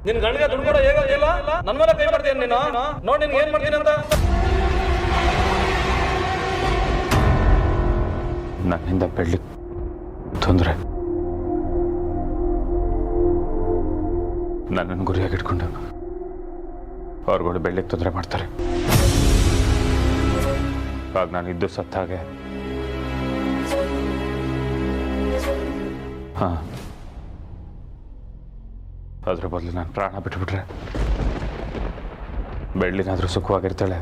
ನಿನ್ ಗಂಡಿಗೆ ದುಡ್ಡು ಕೂಡ ಹೇಗೋದಿಲ್ಲ, ನನ್ನ ಮೇಲೆ ಕೈ ಮಾಡ್ತೀನಿ ನೀನು. ನೋಡಿ ನಿನ್ಗೆ ಏನ್ ಮಾಡ್ತೀನಿ ಅಂತ. ನನ್ನಿಂದ ಬೆಳ್ಳಿ ತೊಂದರೆ, ನನ್ನನ್ನು ಗುರಿಯಾಗಿಟ್ಕೊಂಡು ಅವ್ರುಗಳು ಬೆಳ್ಳಿಗೆ ತೊಂದರೆ ಮಾಡ್ತಾರೆ. ಆಗ ನಾನು ಇದ್ದು ಸತ್ತ ಹಾಗೆ. ಹಾ, ಅದ್ರ ಬದಲು ನಾನು ಪ್ರಾಣ ಬಿಟ್ಬಿಟ್ರೆ ಬೆಳ್ಳಿನಾದ್ರೂ ಸುಖವಾಗಿರ್ತಾಳೆ.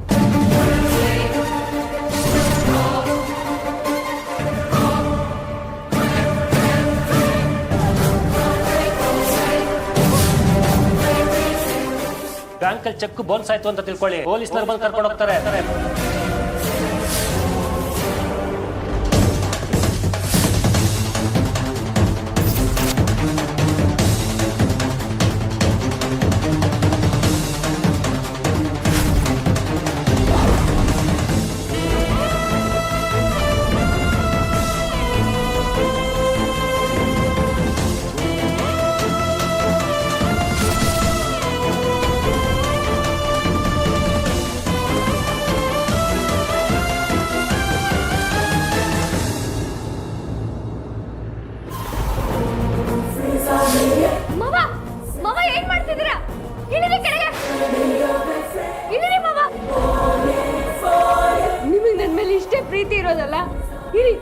ಬ್ಯಾಂಕಲ್ಲಿ ಚೆಕ್ ಬೌನ್ಸ್ ಆಯ್ತು ಅಂತ ತಿಳ್ಕೊಳ್ಳಿ, ಪೊಲೀಸ್ನವ್ರು ಬಂದು ಕರ್ಕೊಂಡು ಹೋಗ್ತಾರೆ. ನಿಮಗೆ ನನ್ನ ಮೇಲೆ ಇಷ್ಟೇ ಪ್ರೀತಿ ಇರೋದಲ್ಲ, ಇರಿ.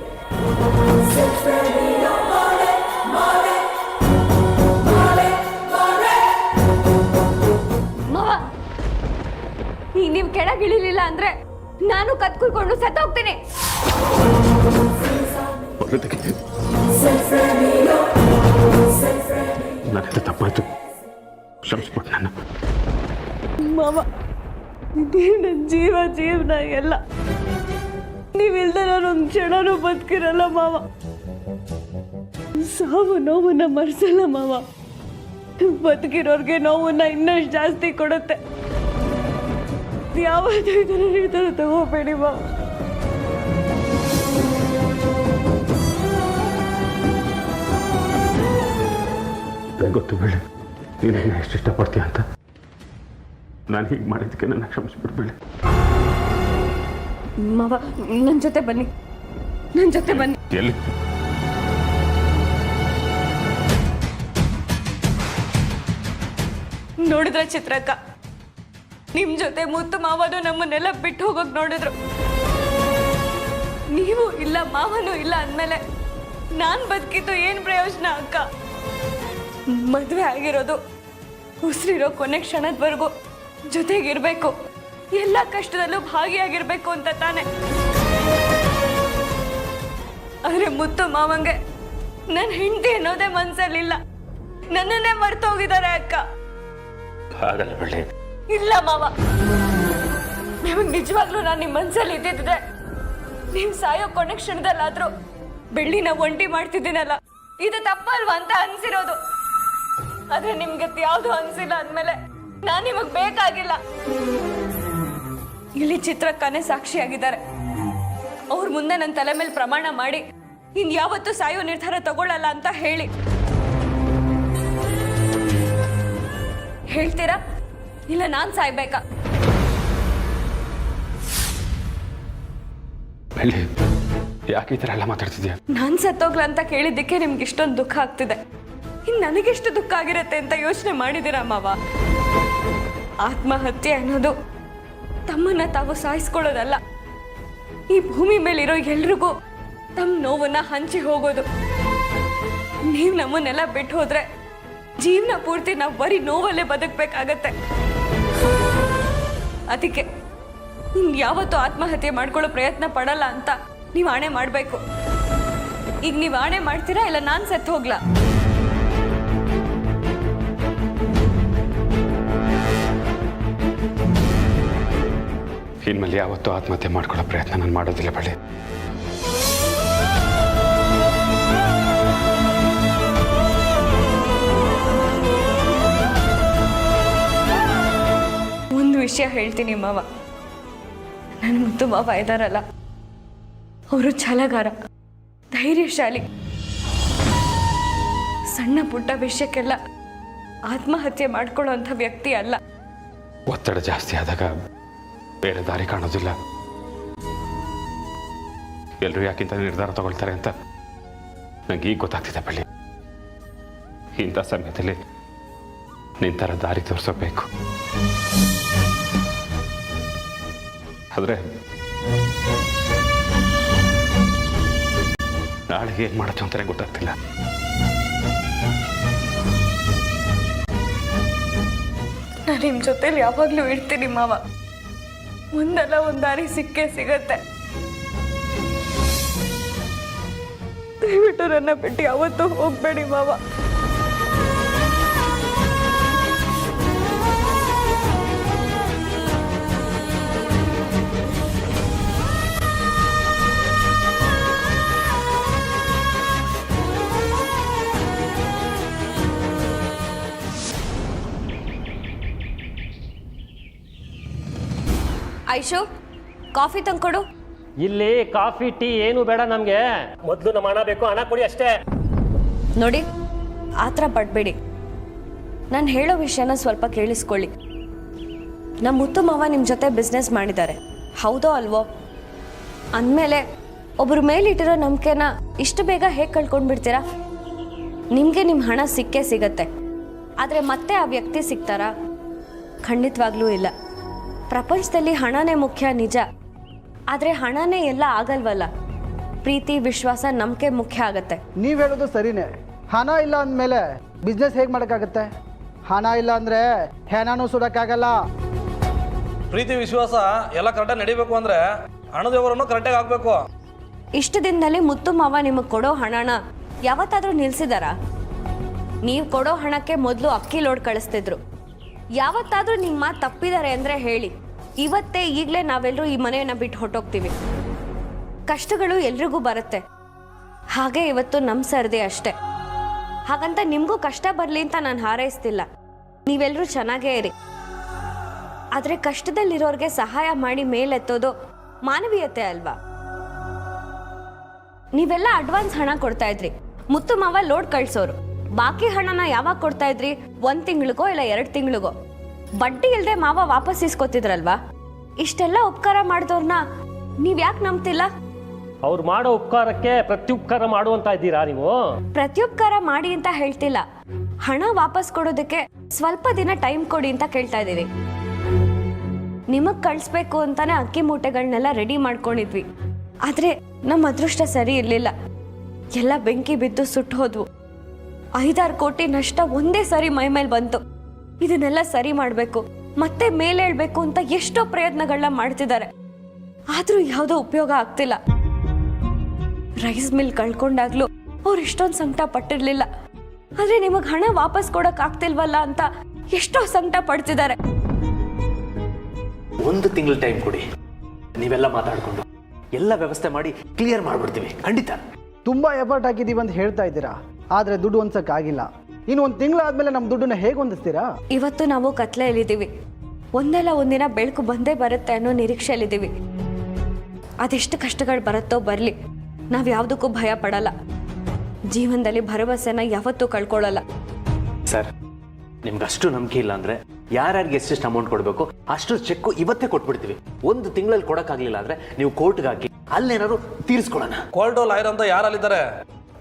ಮಾವ, ಈಗ ನೀವು ಕೆಳಗಿಳಿಲಿಲ್ಲ ಅಂದ್ರೆ ನಾನು ಕತ್ಕುಳ್ಕೊಂಡು ಸತ್ತೋಗ್ತೀನಿ. ನನ್ನ ತಪ್ಪಾಯ್ತು, ಕ್ಷಮಿಸ್ಬಿಟ್ಟು ನನ್ನ. ಮಾವ, ಇದೇ ನನ್ನ ಜೀವನ ಎಲ್ಲ. ನೀವಿಲ್ದ ನಾನೊಂದು ಕ್ಷಣನೂ ಬದುಕಿರಲ್ಲ ಮಾವ. ಸಾವು ನೋವನ್ನ ಮರ್ಸಲ್ಲ ಮಾವ. ಬದುಕಿರೋರ್ಗೆ ನೋವನ್ನ ಇನ್ನಷ್ಟು ಜಾಸ್ತಿ ಕೊಡುತ್ತೆ. ಯಾವತ್ತೂ ಈ ಥರ ತಗೋಬೇಡಿ ಮಾವ. ಗೊತ್ತು ಬೇಳೆ, ನೀನು ಎಷ್ಟು ಇಷ್ಟಪಡ್ತೀಯ ಅಂತ. ನಾನು ಹೀಗೆ ಮಾಡಿದ್ದಕ್ಕೆ ನನ್ನ ಕ್ಷಮಿಸ್ಬಿಡ್ಬೇಳೆ. ಮಾವ, ನನ್ನ ಜೊತೆ ಬನ್ನಿ, ನನ್ನ ಜೊತೆ ಬನ್ನಿ. ಎಲ್ಲಿ? ನೋಡಿದ್ರ ಚಿತ್ರಕ್ಕ, ನಿಮ್ ಜೊತೆ ಮುತ್ತು ಮಾವನು ನಮ್ಮನ್ನೆಲ್ಲ ಬಿಟ್ಟು ಹೋಗೋಕ್ ನೋಡಿದ್ರು. ನೀವು ಇಲ್ಲ, ಮಾವನು ಇಲ್ಲ ಅಂದ್ಮೇಲೆ ನಾನ್ ಬದುಕಿದ್ದು ಏನ್ ಪ್ರಯೋಜನ ಅಕ್ಕ? ಮದ್ವೆ ಆಗಿರೋದು ಉಸಿರಿರೋ ಕೊನೆ ಕ್ಷಣದವರೆಗೂ ಜೊತೆಗಿರ್ಬೇಕು, ಎಲ್ಲ ಕಷ್ಟದಲ್ಲೂ ಭಾಗಿಯಾಗಿರ್ಬೇಕು ಅಂತ ತಾನೆ. ಆದ್ರೆ ಮುತ್ತು ಮಾವಂಗೆ ನನ್ನ ಹೆಂಡತಿ ಅನ್ನೋದೇ ಮನ್ಸಲ್ಲಿಲ್ಲ, ನನ್ನನ್ನೇ ಮರ್ತು ಹೋಗಿದ್ದಾರೆ ಅಕ್ಕ. ಹಾಗಲ್ಲ ಬೆಳ್ಳಿ. ಇಲ್ಲ ಮಾವ, ನಿಮಗೆ ನಿಜವಾಗ್ಲೂ ನಾನು ನಿಮ್ಮ ಮನ್ಸಲ್ಲಿ ಇದ್ದಿದ್ರೆ ನೀವು ಸಾಯೋ ಕೊನೆ ಕ್ಷಣದಲ್ಲಾದ್ರೂ ಬೆಳ್ಳಿನ ಒಂಟಿ ಮಾಡ್ತಿದ್ದೀನಲ್ಲ, ಇದು ತಪ್ಪಲ್ವಾ ಅಂತ ಅನ್ಸಿರೋದು. ಆದ್ರೆ ನಿಮ್ಗೆ ಯಾವ್ದು ಅನ್ಸಿಲ್ಲ ಅಂದ್ಮೇಲೆ ನಾನ್ ನಿಮಗ್ ಬೇಕಾಗಿಲ್ಲ. ಇಲ್ಲಿ ಚಿತ್ರಕ್ಕನೇ ಸಾಕ್ಷಿಯಾಗಿದ್ದಾರೆ. ಅವ್ರ ಮುಂದೆ ನನ್ನ ತಲೆ ಮೇಲೆ ಪ್ರಮಾಣ ಮಾಡಿ ಇನ್ ಯಾವತ್ತೂ ಸಾಯೋ ನಿರ್ಧಾರ ತಗೊಳ್ಳಲ್ಲ ಅಂತ ಹೇಳ್ತೀರಾ? ಇಲ್ಲ ನಾನ್ ಸಾಯ್ಬೇಕಾ? ಯಾಕೆ ಈ ಥರ ಎಲ್ಲ ಮಾತಾಡ್ತಿದ್ಯಾ? ನಾನ್ ಸತ್ತೋಗ್ಲ ಅಂತ ಕೇಳಿದ್ದಕ್ಕೆ ನಿಮ್ಗೆ ಇಷ್ಟೊಂದು ದುಃಖ ಆಗ್ತಿದೆ. ಇನ್ ನನಗೆಷ್ಟು ದುಃಖ ಆಗಿರತ್ತೆ ಅಂತ ಯೋಚನೆ ಮಾಡಿದಿರಾ ಮಾವ? ಆತ್ಮಹತ್ಯೆ ಅನ್ನೋದು ತಮ್ಮನ್ನ ತಾವು ಸಾಯಿಸ್ಕೊಳ್ಳೋದಲ್ಲ, ಈ ಭೂಮಿ ಮೇಲಿರೋ ಎಲ್ರಿಗೂ ತಮ್ಮ ನೋವನ್ನ ಹಂಚಿ ಹೋಗೋದು. ನೀವ್ ನಮ್ಮನ್ನೆಲ್ಲ ಬಿಟ್ಟು ಹೋದ್ರೆ ಜೀವನ ಪೂರ್ತಿ ನಾವು ಬರೀ ನೋವಲ್ಲೇ ಬದುಕಬೇಕಾಗತ್ತೆ. ಅದಕ್ಕೆ ಇನ್ ಯಾವತ್ತೂ ಆತ್ಮಹತ್ಯೆ ಮಾಡ್ಕೊಳ್ಳೋ ಪ್ರಯತ್ನ ಪಡಲ್ಲ ಅಂತ ನೀವು ಆಣೆ ಮಾಡ್ಬೇಕು. ಈಗ ನೀವು ಆಣೆ ಮಾಡ್ತೀರಾ ಇಲ್ಲ ನಾನ್ ಸತ್ತು ಹೋಗ್ಲಾ? ಇನ್ಮೇಲೆ ಯಾವತ್ತೂ ಆತ್ಮಹತ್ಯೆ ಮಾಡ್ಕೊಳ್ಳೋ ಪ್ರಯತ್ನ ನಾನು ಮಾಡೋದಿಲ್ಲ ಬಳ್ಳಿ. ಒಂದು ವಿಷಯ ಹೇಳ್ತೀನಿ ಮಾವ, ನನ್ನ ಮುದ್ದು ಮಾವ ಇದ್ದಾರಲ್ಲ, ಅವರು ಛಲಗಾರ, ಧೈರ್ಯಶಾಲಿ. ಸಣ್ಣ ಪುಟ್ಟ ವಿಷಯಕ್ಕೆಲ್ಲ ಆತ್ಮಹತ್ಯೆ ಮಾಡ್ಕೊಳ್ಳೋ ಅಂಥ ವ್ಯಕ್ತಿ ಅಲ್ಲ. ಒತ್ತಡ ಜಾಸ್ತಿ ಆದಾಗ ಬೇರೆ ದಾರಿ ಕಾಣೋದಿಲ್ಲ. ಎಲ್ಲರೂ ಯಾಕಿಂತ ನಿರ್ಧಾರ ತಗೊಳ್ತಾರೆ ಅಂತ ನಂಗೆ ಈಗ ಗೊತ್ತಾಗ್ತಿದೆ ಬಳ್ಳಿ. ಇಂಥ ಸಮಯದಲ್ಲಿ ನಿಂತರ ದಾರಿ ತೋರಿಸಬೇಕು. ಆದರೆ ನಾಳೆ ಏನು ಮಾಡೋದು ಅಂತಾನೆ ಗೊತ್ತಾಗ್ತಿಲ್ಲ. ನಾನು ನಿಮ್ಮ ಜೊತೆಲಿ ಯಾವಾಗಲೂ ಇರ್ತೀನಿ ಮಾವ. ಒಂದಲ್ಲ ಒಂದು ದಾರಿ ಸಿಕ್ಕೇ ಸಿಗತ್ತೆ. ದಯವಿಟ್ಟು ನನ್ನ ಬಿಟ್ಟು ಯಾವತ್ತೂ ಹೋಗ್ಬೇಡಿ ಮಾವ. ಐಶು, ಕಾಫಿ ತಂದ್ಕೊಡು. ಇಲ್ಲಿ ಕಾಫಿ ಟೀ ಏನು ಬೇಡ ನಮ್ಗೆ. ಮೊದಲು ನಮ್ಮ ಹಣ ಬೇಕು, ಹಣ ಕೊಡಿ ಅಷ್ಟೇ. ನೋಡಿ, ಆತರ ಪಡ್ಬೇಡಿ. ನಾನು ಹೇಳೋ ವಿಷಯನ ಸ್ವಲ್ಪ ಕೇಳಿಸ್ಕೊಳ್ಳಿ. ನಮ್ಮ ಮುತ್ತು ಮಾವ ನಿಮ್ಮ ಜೊತೆ ಬಿಸ್ನೆಸ್ ಮಾಡಿದ್ದಾರೆ, ಹೌದೋ ಅಲ್ವೋ? ಅಂದಮೇಲೆ ಒಬ್ಬರ ಮೇಲಿಟ್ಟಿರೋ ನಂಬಿಕೆನ ಇಷ್ಟು ಬೇಗ ಹೇಗೆ ಕಳ್ಕೊಂಡ್ಬಿಡ್ತೀರಾ? ನಿಮಗೆ ನಿಮ್ಮ ಹಣ ಸಿಕ್ಕೇ ಸಿಗತ್ತೆ. ಆದರೆ ಮತ್ತೆ ಆ ವ್ಯಕ್ತಿ ಸಿಗ್ತಾರಾ? ಖಂಡಿತವಾಗ್ಲೂ ಇಲ್ಲ. ಪ್ರಪಂಚದಲ್ಲಿ ಹಣನೇ ಮುಖ್ಯ ನಿಜ, ಆದರೆ ಹಣನೇ ಎಲ್ಲ ಆಗಲ್ವಲ್ಲ. ಪ್ರೀತಿ, ವಿಶ್ವಾಸ, ನಂಬಿಕೆ ಮುಖ್ಯ ಆಗತ್ತೆ. ನೀವು ಹೇಳೋದು ಸರಿನೇ. ಹಣ ಇಲ್ಲ ಅಂದಮೇಲೆ ಬಿಸ್ನೆಸ್ ಹೇಗೆ ಮಾಡೋಕ್ಕಾಗತ್ತೆ? ಹಣ ಇಲ್ಲ ಅಂದರೆ ಹೆಣನೂ ಸುಡೋಕ್ಕಾಗಲ್ಲ. ಪ್ರೀತಿ ವಿಶ್ವಾಸ ಎಲ್ಲ ಕರೆಕ್ಟಾಗಿ ನಡಿಬೇಕು ಅಂದ್ರೆ ಹಣದ ವ್ಯವಹಾರನೂ ಕರೆಕ್ಟಾಗಿ ಆಗಬೇಕು. ಇಷ್ಟು ದಿನದಲ್ಲಿ ಮುತ್ತು ಮಾವ ನಿಮಗೆ ಕೊಡೋ ಹಣನ ಯಾವತ್ತಾದರೂ ನಿಲ್ಲಿಸಿದಾರಾ? ನೀವು ಕೊಡೋ ಹಣಕ್ಕೆ ಮೊದಲು ಅಕ್ಕಿ ಲೋಡ್ ಕಳಿಸ್ತಿದ್ರು. ಯಾವತ್ತಾದರೂ ನಿಮ್ಮ ಮಾತು ತಪ್ಪಿದ್ದಾರೆ ಅಂದರೆ ಹೇಳಿ. ಇವತ್ತೇ ಈಗಲೇ ನಾವೆಲ್ಲರೂ ಈ ಮನೆಯನ್ನು ಬಿಟ್ಟು ಹೊಟ್ಟೋಗ್ತೀವಿ. ಕಷ್ಟಗಳು ಎಲ್ರಿಗೂ ಬರುತ್ತೆ, ಹಾಗೆ ಇವತ್ತು ನಮ್ಮ ಸರ್ದಿ ಅಷ್ಟೆ. ಹಾಗಂತ ನಿಮಗೂ ಕಷ್ಟ ಬರಲಿ ಅಂತ ನಾನು ಹಾರೈಸ್ತಿಲ್ಲ. ನೀವೆಲ್ಲರೂ ಚೆನ್ನಾಗೇ ಇರಿ. ಆದರೆ ಕಷ್ಟದಲ್ಲಿರೋರಿಗೆ ಸಹಾಯ ಮಾಡಿ ಮೇಲೆತ್ತೋದು ಮಾನವೀಯತೆ ಅಲ್ವಾ? ನೀವೆಲ್ಲ ಅಡ್ವಾನ್ಸ್ ಹಣ ಕೊಡ್ತಾ ಇದ್ರಿ, ಮುತ್ತು ಮಾವ ಲೋಡ್ ಕಳ್ಸೋರು. ಬಾಕಿ ಹಣನ ಯಾವಾಗ ಕೊಡ್ತಾ ಇದ್ರಿ? 1 ತಿಂಗಳಿಗೋ ಇಲ್ಲ 2 ತಿಂಗಳಿಗೋ. ಬಡ್ಡಿ ಇಲ್ಲದೆ ಮಾವ ವಾಪಸ್ ಇಸ್ಕೊತಿದ್ರಲ್ವಾ? ಇಷ್ಟೆಲ್ಲ ಉಪಕಾರ ಮಾಡಿದವ್ರನ್ನ ನೀವ್ ಯಾಕೆ ನಂಬ್ತಿಲ್ಲ? ಅವ್ರು ಮಾಡೋ ಉಪಕಾರಕ್ಕೆ ಪ್ರತ್ಯುಪಕಾರ ಮಾಡುವಂತ ಇದ್ದೀರಾ ನೀವು? ಪ್ರತ್ಯುಪಕಾರ ಮಾಡಿ ಅಂತ ಹೇಳ್ತಿಲ್ಲ, ಹಣ ವಾಪಸ್ ಕೊಡೋದಕ್ಕೆ ಸ್ವಲ್ಪ ದಿನ ಟೈಮ್ ಕೊಡಿ ಅಂತ ಕೇಳ್ತಾ ಇದೀವಿ. ನಿಮಗ್ ಕಳಿಸ್ಬೇಕು ಅಂತಾನೆ ಅಕ್ಕಿ ಮೂಟೆಗಳನ್ನೆಲ್ಲ ರೆಡಿ ಮಾಡ್ಕೊಂಡಿದ್ವಿ. ಆದ್ರೆ ನಮ್ಮ ಅದೃಷ್ಟ ಸರಿ ಇರ್ಲಿಲ್ಲ, ಎಲ್ಲ ಬೆಂಕಿ ಬಿದ್ದು ಸುಟ್ಟು ಹೋದ್ವು. 5-6 ಕೋಟಿ ನಷ್ಟ ಒಂದೇ ಸರಿ ಮೈ ಮೇಲೆ ಬಂತು. ಇದನ್ನೆಲ್ಲ ಸರಿ ಮಾಡಬೇಕು, ಮತ್ತೆ ಮೇಲೇಳ್ಬೇಕು ಅಂತ ಎಷ್ಟೋ ಪ್ರಯತ್ನಗಳನ್ನ ಮಾಡ್ತಿದ್ದಾರೆ. ಆದ್ರೂ ಯಾವುದೋ ಉಪಯೋಗ ಆಗ್ತಿಲ್ಲ. ರೈಸ್ ಮಿಲ್ ಕಳ್ಕೊಂಡಾಗ್ಲೂ ಅವ್ರು ಇಷ್ಟೊಂದು ಸಂಕಟ ಪಟ್ಟಿರ್ಲಿಲ್ಲ. ಆದ್ರೆ ನಿಮಗ್ ಹಣ ವಾಪಸ್ ಕೊಡಕ್ ಆಗ್ತಿಲ್ವಲ್ಲ ಅಂತ ಎಷ್ಟೋ ಸಂಕಟ ಪಡ್ತಿದ್ದಾರೆ. 1 ತಿಂಗಳು ಟೈಮ್ ಕೊಡಿ, ನೀವೆಲ್ಲ ಮಾತಾಡ್ಕೊಂಡು ಎಲ್ಲ ವ್ಯವಸ್ಥೆ ಮಾಡಿ ಕ್ಲಿಯರ್ ಮಾಡ್ಬಿಡ್ತೀವಿ. ಖಂಡಿತ ತುಂಬ ಎಫರ್ಟ್ ಹಾಕಿದ್ದೀವಿ ಅಂತ ಹೇಳ್ತಾ ಇದ್ದೀರಾ, ಆದರೆ ದುಡ್ಡು ಹೊಂದ್ಸಕ್ಕಾಗಿಲ್ಲ. ಇನ್ನು 1 ತಿಂಗಳಾದ್ಮೇಲೆ ನಮ್ಮ ದುಡ್ಡನ್ನ ಹೇಗೆ ಹೊಂದಿಸ್ತೀರಾ? ಇವತ್ತು ನಾವು ಕತ್ಲೆಯಲ್ಲಿದ್ದೀವಿ, ಒಂದಲ್ಲ ಒಂದಿನ ಬೆಳಕು ಬಂದೇ ಬರುತ್ತೆ ಅನ್ನೋ ನಿರೀಕ್ಷೆಯಲ್ಲಿದ್ದೀವಿ. ಅದೆಷ್ಟು ಕಷ್ಟಗಳು ಬರುತ್ತೋ ಬರಲಿ, ನಾವು ಯಾವುದಕ್ಕೂ ಭಯ ಪಡಲ್ಲ. ಜೀವನದಲ್ಲಿ ಭರವಸೆನ ಯಾವತ್ತೂ ಕಳ್ಕೊಳ್ಳಲ್ಲ. ಸರ್, ನಿಮ್ಗೆ ಅಷ್ಟು ನಂಬಿಕೆ ಇಲ್ಲ ಅಂದ್ರೆ ಯಾರ್ಯಾರಿಗೆ ಎಷ್ಟೆಷ್ಟು ಅಮೌಂಟ್ ಕೊಡಬೇಕು ಅಷ್ಟು ಚೆಕ್ ಇವತ್ತೇ ಕೊಟ್ಬಿಡ್ತೀವಿ. 1 ತಿಂಗಳಲ್ಲಿ ಕೊಡೋಕ್ಕಾಗಲಿಲ್ಲ ಅಂದ್ರೆ ನೀವು ಕೋರ್ಟ್ಗೆ ಹಾಕಿ ಅಲ್ಲೇನಾದ್ರು ತೀರಿಸ್ಕೊಳ್ಳೋಣ. ಕೋರ್ಟು ಲಾಯರ್ ಅಂತ ಯಾರಲ್ಲಿದ್ದಾರೆ?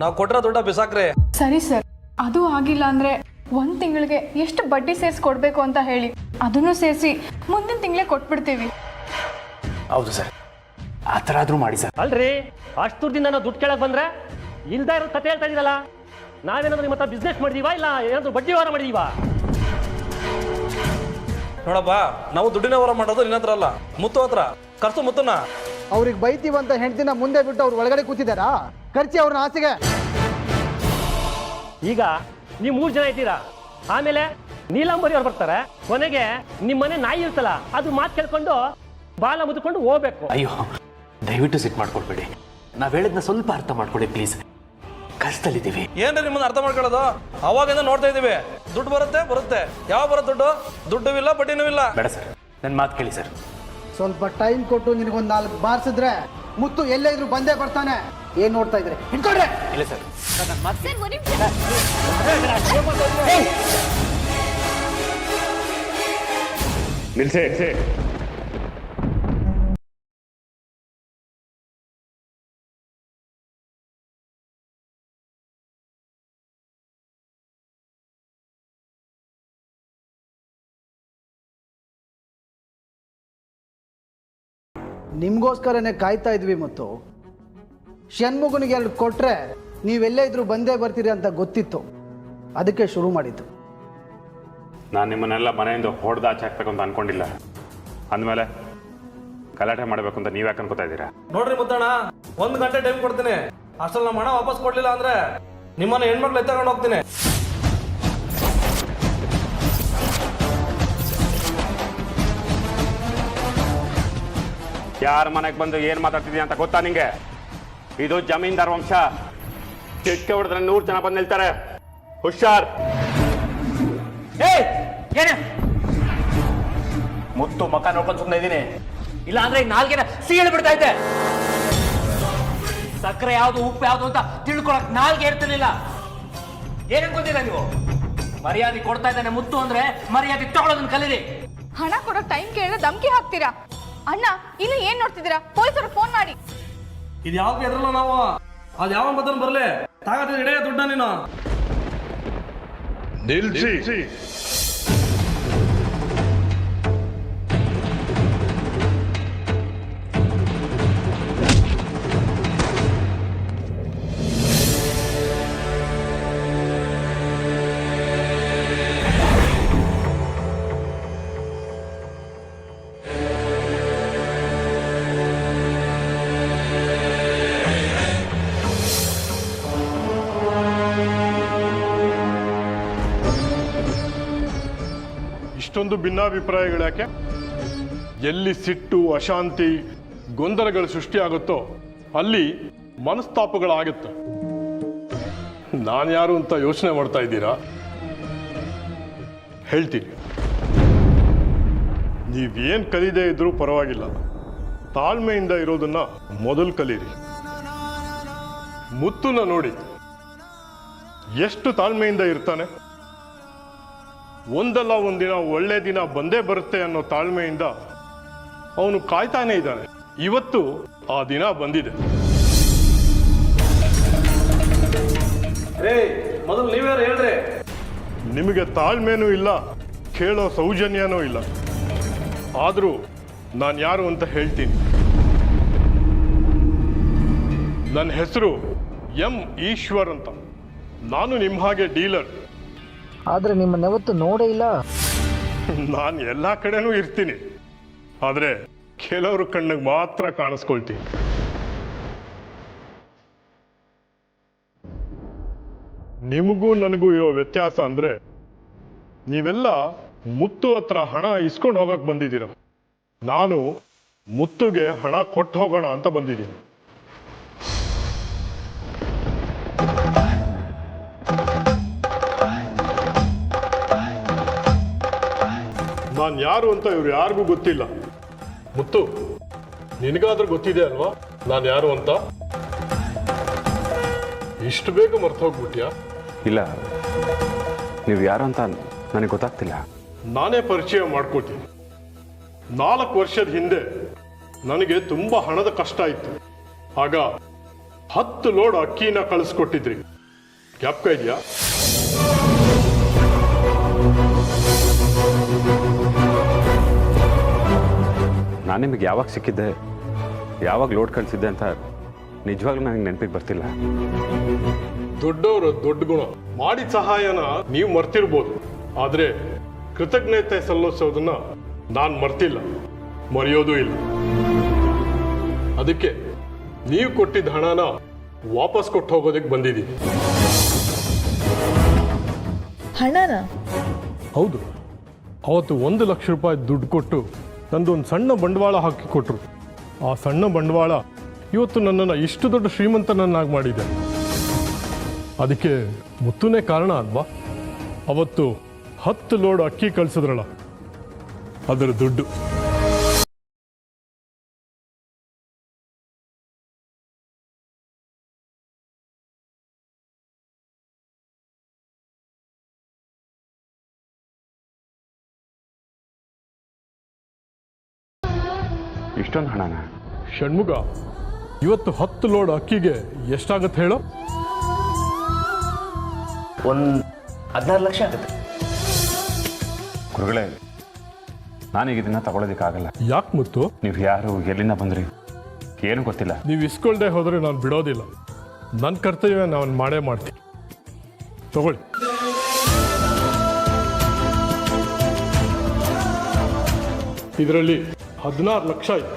ನಾವು ಕೊಟ್ಟಿರೋ ದುಡ್ಡ ಬಿಸಾಕ್ರಿ. ಸರಿ ಸರ್, ಅದು ಆಗಿಲ್ಲ ಅಂದ್ರೆ 1 ತಿಂಗಳಿಗೆ ಎಷ್ಟು ಬಡ್ಡಿ ಸೇರಿಸಿ ಕೊಡಬೇಕು ಅಂತ ಹೇಳಿ, ಅದನ್ನು ಸೇರಿಸಿ ಮುಂದಿನ ತಿಂಗಳೇ ಕೊಟ್ಬಿಡ್ತೀವಿ. ಹೌದು ಸರ್, ಆ ಥರ ಆದ್ರೂ ಮಾಡಿ ಸರ್. ಅಲ್ರಿ, ಅಷ್ಟು ದುಡ್ಡಿಂದ ನಾವು ದುಡ್ಡು ಕೇಳಕ್ ಬಂದ್ರೆ ಇಲ್ದ ಇರೋ ಕತೆ ಹೇಳ್ತಾ ಇದೀರಲ್ಲ. ನಾವೇನಾದ್ರು ನಿಮ್ಮ ಹತ್ರ ಬಿಸ್ನೆಸ್ ಮಾಡಿದೀವಾ ಇಲ್ಲ ಏನಾದ್ರು ಬಡ್ಡಿ ವ್ಯವಹಾರ ಮಾಡಿದೀವಾ? ನೋಡಪ್ಪ, ನಾವು ದುಡ್ಡಿನ ವ್ಯವಹಾರ ಮಾಡೋದು ನಿನ್ನ ಹತ್ರ ಅಲ್ಲ, ಮುತ್ತು ಹತ್ರ. ಕರ್ಸು ಮುತ್ತನ್ನ. ಅವ್ರಿಗೆ ಬೈತೀವಂತ ಹೆಂಡ್ತಿನ ಮುಂದೆ ಬಿಟ್ಟು ಅವ್ರು ಒಳಗಡೆ ಕೂತಿದ್ದಾರಾ? ಖರ್ಚಿ ಅವ್ರನ್ನ ಆಸೆಗೆ. ಈಗ ನೀವು 3 ಜನ ಇದ್ದೀರಾ, ಆಮೇಲೆ ನೀಲಾಂಬರಿ ಅವ್ರು ಬರ್ತಾರೆ, ಕೊನೆಗೆ ನಿಮ್ಮ ಮನೆ ನಾಯಿ ಇರ್ತಲ್ಲ ಅದು ಮಾತು ಕೇಳ್ಕೊಂಡು ಬಾಲ ಮುದ್ಕೊಂಡು ಹೋಗ್ಬೇಕು. ಅಯ್ಯೋ, ದಯವಿಟ್ಟು ಸಿಟ್ ಮಾಡ್ಕೊಳ್ಬೇಡಿ. ನಾವ್ ಹೇಳಿದ್ನ ಸ್ವಲ್ಪ ಅರ್ಥ ಮಾಡ್ಕೊಡಿ ಪ್ಲೀಸ್. ಕಷ್ಟದಲ್ಲಿದ್ದೀವಿ. ಏನ್ರಿ ನಿಮ್ಮನ್ನ ಅರ್ಥ ಮಾಡ್ಕೊಳ್ಳೋದು? ಅವಾಗಿಂದ ನೋಡ್ತಾ ಇದೀವಿ, ದುಡ್ಡು ಬರುತ್ತೆ. ಯಾವ ಬರುತ್ತೆ ದುಡ್ಡು? ದುಡ್ಡು ಇಲ್ಲ, ಬಡ್ಡಿನೂ ಇಲ್ಲ. ಬೇಡ ಸರ್, ನನ್ನ ಮಾತು ಕೇಳಿ ಸರ್. ಸ್ವಲ್ಪ ಟೈಮ್ ಕೊಟ್ಟು ನಿನಗೊಂದು 4 ಬಾರಿಸಿದ್ರೆ ಮುತ್ತು ಎಲ್ಲೇ ಇದ್ರು ಬಂದೇ ಬರ್ತಾನೆ. ಏನ್ ನೋಡ್ತಾ ಇದ್ರೆ ಹಿಡ್ಕೊಡ್ರೆ. ಇಲ್ಲ ಸರ್, ನನ್ನ ಮಾತು ಸರ್, ಒಂದ್ ನಿಮಿಷ. ನಿಲ್ಸೆ ನಿಮಗೋಸ್ಕರನೇ ಕಾಯ್ತಾ ಇದ್ವಿ. ಮತ್ತು ಷಣ್ಮುಖನಿಗೆ 2 ಕೊಟ್ಟರೆ ನೀವೆಲ್ಲೇ ಇದ್ರೂ ಬಂದೇ ಬರ್ತೀರಿ ಅಂತ ಗೊತ್ತಿತ್ತು, ಅದಕ್ಕೆ ಶುರು ಮಾಡಿದ್ದು. ನಾನು ನಿಮ್ಮನ್ನೆಲ್ಲ ಮನೆಯಿಂದ ಹೊಡೆದು ಆಚೆ ಹಾಕ್ಬೇಕು ಅಂತ ಅನ್ಕೊಂಡಿಲ್ಲ. ಅಂದಮೇಲೆ ಗಲಾಟೆ ಮಾಡಬೇಕು ಅಂತ ನೀವ್ಯಾಕೆ ಅನ್ಕೋತಾ ಇದ್ದೀರಾ? ನೋಡ್ರಿ ಮುದ್ದಣ್ಣ, 1 ಗಂಟೆ ಟೈಮ್ ಕೊಡ್ತೀನಿ. ಅಷ್ಟಲ್ಲಿ ನಮ್ಮ ಹಣ ವಾಪಸ್ ಕೊಡ್ಲಿಲ್ಲ ಅಂದ್ರೆ ನಿಮ್ಮನ್ನ ಹೆಣ್ಮಕ್ಳು ಎತ್ತಕೊಂಡು ಹೋಗ್ತೀನಿ. ಯಾರ ಮನೆಗೆ ಬಂದು ಏನು ಮಾತಾಡ್ತಿದ್ದೀಯ ಅಂತ ಗೊತ್ತಾ ನಿಂಗೆ? ಇದು ಜಮೀನ್ದಾರ್ ವಂಶ. ಚಿಟ್ಕೆ ಹೊಡೆದ್ರೆ 100 ಜನ ಬಂದು ನಿಲ್ತಾರೆ. ಹುಷಾರ್. ಏನೇ ಮುತ್ತು ಮಕ್ಕ ನೋಡ್ಕೊಂಡು ಸುಮ್ಮನೆ ಇದ್ದೀನಿ, ಇಲ್ಲ ಅಂದ್ರೆ ನಾಲ್ಗೆನ ಸೀಳು ಬಿಡ್ತಾ ಇದ್ದೆ. ಸಕ್ಕರೆ ಯಾವುದು ಉಪ್ಪು ಯಾವುದು ಅಂತ ತಿಳ್ಕೊಳಕ್ ನಾಲ್ಗೆ ಇರ್ತಿರ್ಲಿಲ್ಲ. ಏನ್ ಅನ್ಕೊಂತೀರಾ ನೀವು? ಮರ್ಯಾದೆ ಕೊಡ್ತಾ ಇದ್ದಾನೆ ಮುತ್ತು ಅಂದ್ರೆ ಮರ್ಯಾದೆ ತಗೊಳ್ಳೋದನ್ನ ಕಲೀರಿ. ಹಣ ಕೊಡೋ ಟೈಮ್ ಕೇಳಿದ್ರೆ ಧಮ್ಕಿ ಹಾಕ್ತೀರಾ? ಅಣ್ಣ ಇನ್ನು ಏನ್ ನೋಡ್ತಿದ್ದೀರಾ? ಪೊಲೀಸರು ಫೋನ್ ಮಾಡಿ. ಇದು ಯಾವಾಗ ಎದ್ರಲ್ಲ ನಾವು, ಅದು ಯಾವ ಬದನ್ ಬರ್ಲಿ. ತಾಗತ್ತೆ ಇಡೇ ದುಡ್ಡ ನೀನು. ನಿಲ್ಸಿ. ಇಷ್ಟೊಂದು ಭಿನ್ನಾಭಿಪ್ರಾಯಗಳು ಯಾಕೆ? ಎಲ್ಲಿ ಸಿಟ್ಟು, ಅಶಾಂತಿ, ಗೊಂದಲಗಳು ಸೃಷ್ಟಿಯಾಗುತ್ತೋ ಅಲ್ಲಿ ಮನಸ್ತಾಪಗಳಾಗುತ್ತೆ. ನಾನು ಯಾರು ಅಂತ ಯೋಚನೆ ಮಾಡ್ತಾ ಇದ್ದೀರಾ? ಹೇಳ್ತೀನಿ. ನೀವೇನು ಕಲಿದೇ ಇದ್ರೂ ಪರವಾಗಿಲ್ಲ, ತಾಳ್ಮೆಯಿಂದ ಇರೋದನ್ನ ಮೊದಲು ಕಲೀರಿ. ಮುತ್ತುನ ನೋಡಿ, ಎಷ್ಟು ತಾಳ್ಮೆಯಿಂದ ಇರ್ತಾನೆ. ಒಂದಲ್ಲ ಒಂದಿನ ಒಳ್ಳೆ ದಿನ ಬಂದೇ ಬರುತ್ತೆ ಅನ್ನೋ ತಾಳ್ಮೆಯಿಂದ ಅವನು ಕಾಯ್ತಾನೆ ಇದ್ದಾನೆ. ಇವತ್ತು ಆ ದಿನ ಬಂದಿದೆ. ಮೊದಲು ನೀವ್ಯಾರು ಹೇಳ್ರಿ. ನಿಮಗೆ ತಾಳ್ಮೆನೂ ಇಲ್ಲ, ಕೇಳೋ ಸೌಜನ್ಯನೂ ಇಲ್ಲ. ಆದರೂ ನಾನು ಯಾರು ಅಂತ ಹೇಳ್ತೀನಿ. ನನ್ನ ಹೆಸರು ಎಂ ಈಶ್ವರ್ ಅಂತ. ನಾನು ನಿಮ್ಮ ಹಾಗೆ ಡೀಲರ್. ಆದರೆ ನಿಮ್ಮನ್ನ ಯಾವತ್ತೂ ನೋಡೇ ಇಲ್ಲ. ನಾನು ಎಲ್ಲ ಕಡೆನೂ ಇರ್ತೀನಿ, ಆದರೆ ಕೆಲವರು ಕಣ್ಣಿಗೆ ಮಾತ್ರ ಕಾಣಿಸ್ಕೊಳ್ತೀನಿ. ನಿಮಗೂ ನನಗೂ ಇರೋ ವ್ಯತ್ಯಾಸ ಅಂದ್ರೆ ನೀವೆಲ್ಲ ಮುತ್ತು ಹತ್ರ ಹಣ ಇಸ್ಕೊಂಡು ಹೋಗಕ್ ಬಂದಿದ್ದೀರ. ನಾನು ಮುತ್ತುಗೆ ಹಣ ಕೊಟ್ಟು ಹೋಗೋಣ ಅಂತ ಬಂದಿದ್ದೀನಿ. ನಾನು ಯಾರು ಅಂತ ಇವ್ರು ಯಾರಿಗೂ ಗೊತ್ತಿಲ್ಲ. ಮುತ್ತು, ನಿನಗಾದ್ರೂ ಗೊತ್ತಿದೆ ಅಲ್ವಾ ನಾನು ಯಾರು ಅಂತ? ಇಷ್ಟು ಬೇಗ ಮರ್ತು ಹೋಗ್ಬಿಟ್ಯಾ? ಇಲ್ಲ, ನೀವು ಯಾರು ಅಂತ ನನಗೆ ಗೊತ್ತಾಗ್ತಿಲ್ಲ. ನಾನೇ ಪರಿಚಯ ಮಾಡ್ಕೊತೀನಿ. 4 ವರ್ಷದ ಹಿಂದೆ ನನಗೆ ತುಂಬಾ ಹಣದ ಕಷ್ಟ ಇತ್ತು. ಆಗ 10 ಲೋಡ್ ಅಕ್ಕಿನ ಕಳಿಸ್ಕೊಟ್ಟಿದ್ರಿ. ಜ್ಞಾಪಕ ಇದೆಯಾ? ನಾನು ನಿಮಗೆ ಯಾವಾಗ ಸಿಕ್ಕಿದ್ದೆ, ಯಾವಾಗ ಲೋಡ್ ಕಳಿಸಿದ್ದೆ ಅಂತ ನಿಜವಾಗ್ಲೂ ನನಗೆ ನೆನಪಿಗೆ ಬರ್ತಿಲ್ಲ. ದೊಡ್ಡವರು ದೊಡ್ಡ ಗುಣ. ಮಾಡಿದ ಸಹಾಯನ ನೀವು ಮರ್ತಿರ್ಬೋದು, ಆದ್ರೆ ಕೃತಜ್ಞತೆ ಸಲ್ಲಿಸೋದನ್ನ ನಾನು ಮರ್ತಿಲ್ಲ, ಮರೆಯೋದೂ ಇಲ್ಲ. ಅದಕ್ಕೆ ನೀವು ಕೊಟ್ಟಿದ್ದ ಹಣನ ವಾಪಸ್ ಕೊಟ್ಟು ಹೋಗೋದಕ್ಕೆ ಬಂದಿದ್ದೀನಿ. ಹಣನ? ಹೌದು. ಅವತ್ತು 1 ಲಕ್ಷ ರೂಪಾಯಿ ದುಡ್ಡು ಕೊಟ್ಟು ನಂದೊಂದು ಸಣ್ಣ ಬಂಡವಾಳ ಹಾಕಿ ಕೊಟ್ಟರು. ಆ ಸಣ್ಣ ಬಂಡವಾಳ ಇವತ್ತು ನನ್ನನ್ನು ಇಷ್ಟು ದೊಡ್ಡ ಶ್ರೀಮಂತನನ್ನಾಗಿ ಮಾಡಿದೆ. ಅದಕ್ಕೆ ಮುತ್ತುನೇ ಕಾರಣ ಅಲ್ವಾ? ಅವತ್ತು 10 ಲೋಡ್ ಅಕ್ಕಿ ಕಳಿಸಿದ್ರಲ್ಲ, ಅದರ ದುಡ್ಡು. ಇಷ್ಟೊಂದು ಹಣನ? ಷಣ್ಮುಗ, ಇವತ್ತು 10 ಲೋಡ್ ಅಕ್ಕಿಗೆ ಎಷ್ಟಾಗತ್ತೆ ಹೇಳು? ಒಂದು 16 ಲಕ್ಷ ಆಗುತ್ತೆ. ಗುರುಗಳೇ, ನಾನೀಗ ಇದನ್ನ ತಗೊಳ್ಳೋದಕ್ಕಾಗಲ್ಲ. ಯಾಕೆ ಮುತ್ತು? ನೀವು ಯಾರು, ಎಲ್ಲಿಂದ ಬಂದ್ರಿ, ಏನು ಗೊತ್ತಿಲ್ಲ. ನೀವು ಇಸ್ಕೊಳ್ದೆ ಹೋದರೆ ನಾನು ಬಿಡೋದಿಲ್ಲ. ನನ್ನ ಕರ್ತವ್ಯ ನಾನು ಮಾಡೇ ಮಾಡ್ತೀನಿ. ತಗೊಳ್ಳಿ. ಇದರಲ್ಲಿ 16 ಲಕ್ಷ ಇದೆ.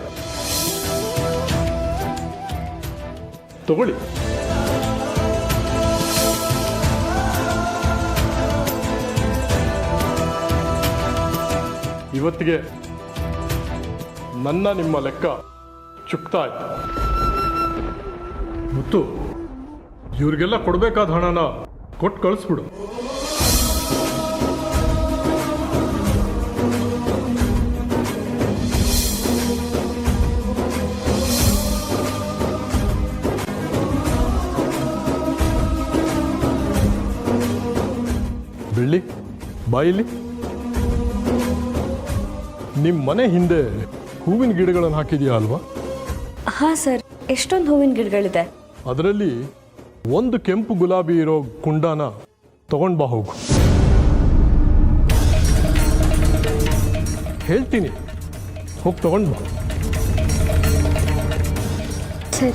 ತಗೊಳ್ಳಿ. ಇವತ್ತಿಗೆ ನನ್ನ ನಿಮ್ಮ ಲೆಕ್ಕ ಚುಕ್ತಾ ಆಯ್ತು. ಮುತ್ತು, ಇವ್ರಿಗೆಲ್ಲ ಕೊಡಬೇಕಾದ ಹಣನ ಕೊಟ್ಟು ಕಳಿಸ್ಬಿಡು. ಬೆಳ್ಳಿ, ಬಾಯಿಲಿ. ನಿಮ್ಮ ಮನೆ ಹಿಂದೆ ಹೂವಿನ ಗಿಡಗಳನ್ನು ಹಾಕಿದೆಯಾ ಅಲ್ವಾ? ಹಾಂ ಸರ್, ಎಷ್ಟೊಂದು ಹೂವಿನ ಗಿಡಗಳಿದೆ. ಅದರಲ್ಲಿ ಒಂದು ಕೆಂಪು ಗುಲಾಬಿ ಇರೋ ಕುಂಡನ ತಗೊಂಡು ಬಾ ಹೋಗು. ಹೇಳ್ತೀನಿ, ಹೋಗಿ ತಗೊಂಡು ಬಾ. ಸರಿ.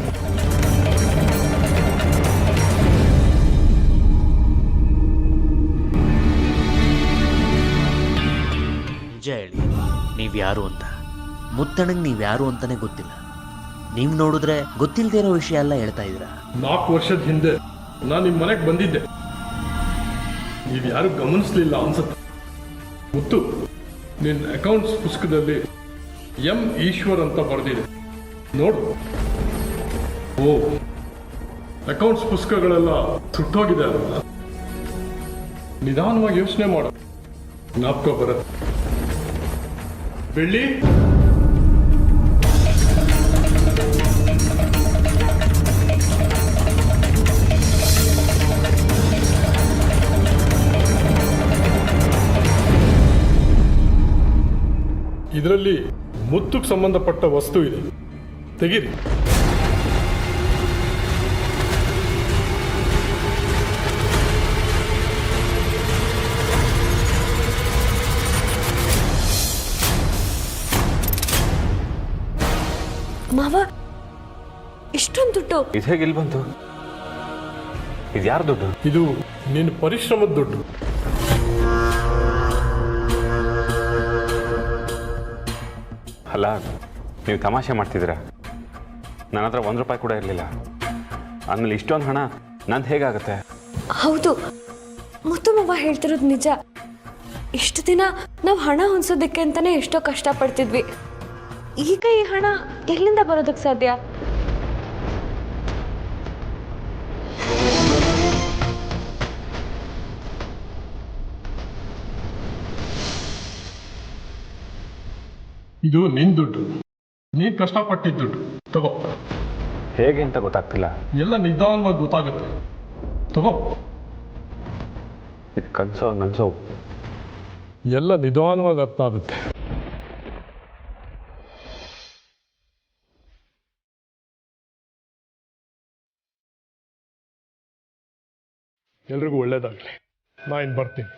ನಿಜ ಹೇಳಿ, ನೀವ್ಯಾರು ಅಂತ ಮುತ್ತಣ್ಣಂಗೆ ನೀವ್ಯಾರು ಅಂತಾನೆ ಗೊತ್ತಿಲ್ಲ. ನೀವು ನೋಡಿದ್ರೆ ಗೊತ್ತಿಲ್ಲದೆ ಇರೋ ವಿಷಯ ಎಲ್ಲ ಹೇಳ್ತಾ ಇದ್ದೀರಾ. 4 ವರ್ಷದ ಹಿಂದೆ ನಾನು ನಿಮ್ಮ ಮನೆಗೆ ಬಂದಿದ್ದೆ. ನೀವು ಯಾರು ಗಮನಿಸ್ಲಿಲ್ಲ ಅನ್ಸುತ್ತೆ. ಮುತ್ತು, ನಿನ್ನ ಅಕೌಂಟ್ಸ್ ಪುಸ್ತಕದಲ್ಲಿ ಎಂ ಈಶ್ವರ್ ಅಂತ ಬರೆದಿದೆ ನೋಡು. ಓ, ಅಕೌಂಟ್ಸ್ ಪುಸ್ತಕಗಳೆಲ್ಲ ಸುಟ್ಟೋಗಿದೆ ಅಲ್ಲ? ನಿಧಾನವಾಗಿ ಯೋಚನೆ ಮಾಡು, ಜ್ಞಾಪಕ ಬರುತ್ತೆ. ಬೆಳ್ಳಿ, ಇದರಲ್ಲಿ ಮುತ್ತುಗೆ ಸಂಬಂಧಪಟ್ಟ ವಸ್ತು ಇದೆ, ತೆಗೀರಿ. ಮಾವ, ಇಷ್ಟೊಂದು ದುಡ್ಡು? ಇದು ಹೇಗೆ ಇಲ್ಲಿ ಬಂತು? ಇದು ಯಾರು ದುಡ್ಡು? ಇದು ನಿನ್ನ ಪರಿಶ್ರಮದ ದುಡ್ಡು. ಅಲ್ಲ, ನೀವು ತಮಾಷೆ ಮಾಡ್ತಿದ್ದೀರಾ? ನನ್ನ ಹತ್ರ 1 ರೂಪಾಯಿ ಕೂಡ ಇರಲಿಲ್ಲ. ಆಮೇಲೆ ಇಷ್ಟೊಂದು ಹಣ ನಂದು ಹೇಗಾಗುತ್ತೆ? ಹೌದು, ಮುತ್ತು ಮಾವ ಹೇಳ್ತಿರೋದು ನಿಜ. ಇಷ್ಟು ದಿನ ನಾವು ಹಣ ಹೊಂದಿಸೋದಕ್ಕೆ ಅಂತಾನೆ ಎಷ್ಟೋ ಕಷ್ಟಪಡ್ತಿದ್ವಿ. ಈಗ ಈ ಹಣ ಎಲ್ಲಿಂದ ಬರೋದಕ್ಕೆ ಸಾಧ್ಯ? ಇದು ನಿನ್ನ ದುಡ್ಡು, ನೀನು ಕಷ್ಟಪಟ್ಟಿದ್ದ ದುಡ್ಡು. ತಗೋ. ಹೇಗೆ ಅಂತ ಗೊತ್ತಾಗ್ತಿಲ್ಲ. ಎಲ್ಲ ನಿಧಾನವಾಗಿ ಗೊತ್ತಾಗುತ್ತೆ. ತಗೋ. ಇದು ಕನ್ಸೋ ನನ್ಸೋ ಎಲ್ಲ ನಿಧಾನವಾಗಿ ಅರ್ಥ ಆಗುತ್ತೆ. ಎಲ್ರಿಗೂ ಒಳ್ಳೇದಾಗಲಿ. ನಾನು ಬರ್ತೀನಿ.